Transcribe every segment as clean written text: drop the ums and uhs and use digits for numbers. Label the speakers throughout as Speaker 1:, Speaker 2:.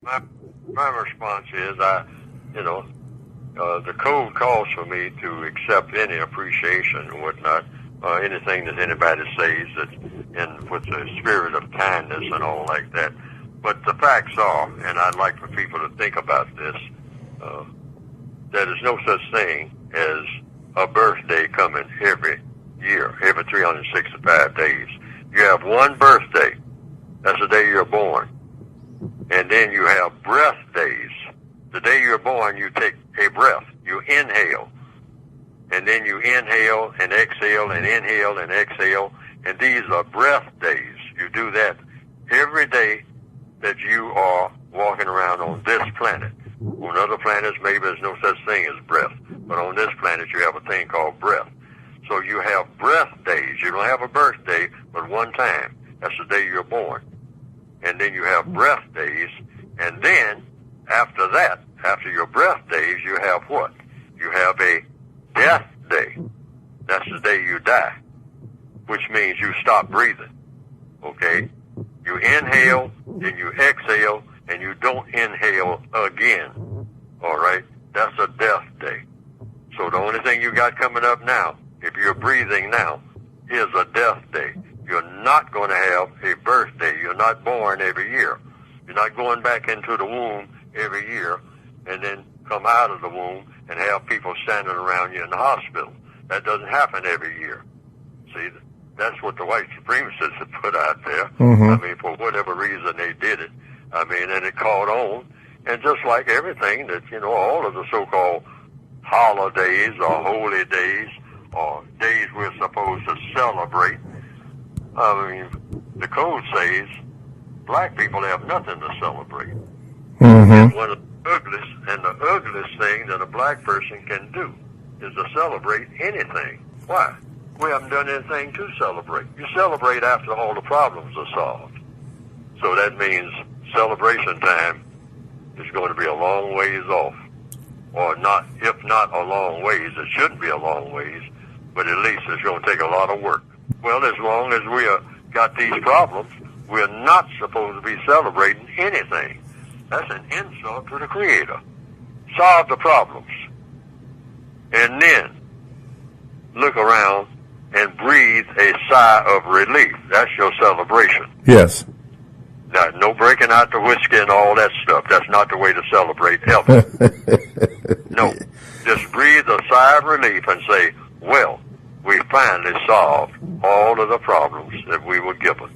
Speaker 1: My, my response is, the code calls for me to accept any appreciation and whatnot, anything that anybody says that's with the spirit of kindness and all like that. But the facts are, and I'd like for people to think about this, there is no such thing as a birthday coming every year, every 365 days. You have one birthday. That's the day you're born. And then you have breath days. The day you're born, you take a breath. You inhale. And then you inhale and exhale and inhale and exhale. And these are breath days. You do that every day that you are walking around on this planet. On other planets, maybe there's no such thing as breath. But on this planet, you have a thing called breath. So you have breath days. You don't have a birthday, but one time. That's the day you're born. And then you have breath days. And then, after that, after your breath days, you have what? You have a death day. That's the day you die, which means you stop breathing. Okay? You inhale, then you exhale, and you don't inhale again. All right? That's a death day. So the only thing you got coming up now, if you're breathing now, is a death day. You're not going to have a birthday. You're not born every year. You're not going back into the womb every year and then come out of the womb and have people standing around you in the hospital. That doesn't happen every year. See, that's what the white supremacists have put out there.
Speaker 2: Mm-hmm.
Speaker 1: I mean, for whatever reason they did it. I mean, and it caught on. And just like everything that, all of the so-called holidays or holy days or days we're supposed to celebrate, I mean, the code says black people have nothing to celebrate.
Speaker 2: Mm-hmm.
Speaker 1: And the ugliest thing that a black person can do is to celebrate anything. Why? We haven't done anything to celebrate. You celebrate after all the problems are solved. So that means celebration time is going to be a long ways off. Or not, if not a long ways, it shouldn't be a long ways, but at least it's going to take a lot of work. Well, as long as we got these problems, we're not supposed to be celebrating anything. That's an insult to the Creator. Solve the problems. And then look around and breathe a sigh of relief. That's your celebration.
Speaker 2: Yes.
Speaker 1: Now, no breaking out the whiskey and all that stuff. That's not the way to celebrate, ever. No. Just breathe a sigh of relief and say, well, we finally solved all of the problems that we were given.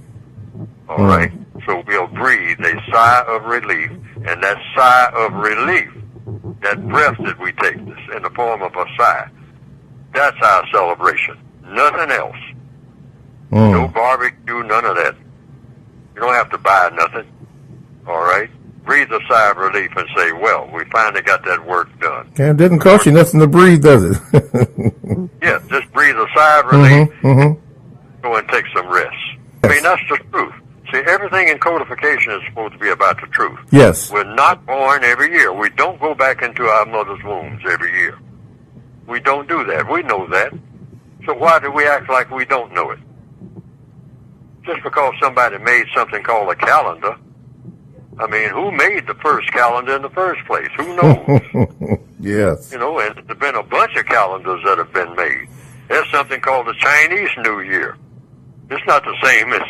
Speaker 1: All right? So we'll breathe a sigh of relief, and that sigh of relief, that breath that we take in the form of a sigh, that's our celebration. Nothing else. No barbecue, none of that. You don't have to buy nothing. All right? Breathe a sigh of relief and say, well, we finally got that work done.
Speaker 2: And it didn't cost you nothing to breathe, does it?
Speaker 1: Yeah, just breathe a sigh of relief. Go and take some rest. I mean, that's the truth. See, everything in codification is supposed to be about the truth.
Speaker 2: Yes.
Speaker 1: We're not born every year. We don't go back into our mother's wombs every year. We don't do that. We know that. So why do we act like we don't know it? Just because somebody made something called a calendar, I mean, who made the first calendar in the first place? Who knows?
Speaker 2: Yes.
Speaker 1: And there's been a bunch of calendars that have been made. There's something called the Chinese New Year. It's not the same as,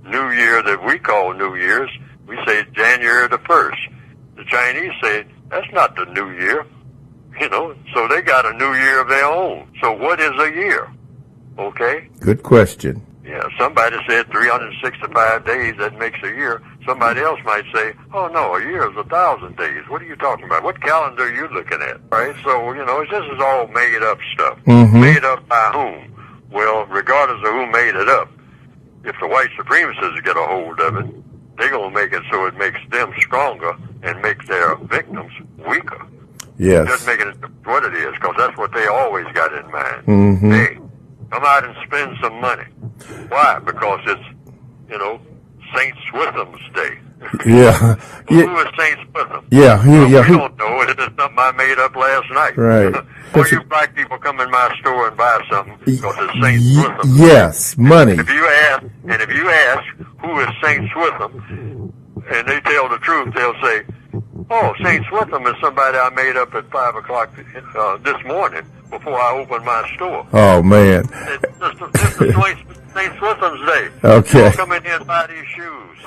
Speaker 1: New Year that we call New Year's. We say January the 1st. The Chinese say that's not the New Year, so they got a New Year of their own. So what is a year? Okay?
Speaker 2: Good question.
Speaker 1: Yeah, somebody said 365 days, that makes a year. Somebody else might say, oh, no, a year is 1,000 days. What are you talking about? What calendar are you looking at? Right? So, this is all made up stuff.
Speaker 2: Mm-hmm.
Speaker 1: Made up by whom? Well, regardless of who made it up, if the white supremacists get a hold of it, they're going to make it so it makes them stronger and make their victims weaker.
Speaker 2: Yes.
Speaker 1: Just making it what it is, because that's what they always got in mind.
Speaker 2: Mm-hmm.
Speaker 1: Hey, come out and spend some money. Why? Because it's, St. Switham's Day.
Speaker 2: Yeah.
Speaker 1: Well, who is St. Switham?
Speaker 2: Yeah.
Speaker 1: We don't know. It is something I made up last night.
Speaker 2: Right.
Speaker 1: Or you black people come in my store and buy something because it's St. Switham.
Speaker 2: Yes, money.
Speaker 1: If you ask who is St. Switham, and they tell the truth, they'll say, "Oh, Saint Switham is somebody I made up at 5 o'clock this morning before I opened my store."
Speaker 2: Oh, man.
Speaker 1: This is St. Switham's Day.
Speaker 2: Okay.
Speaker 1: Come in here and buy these shoes.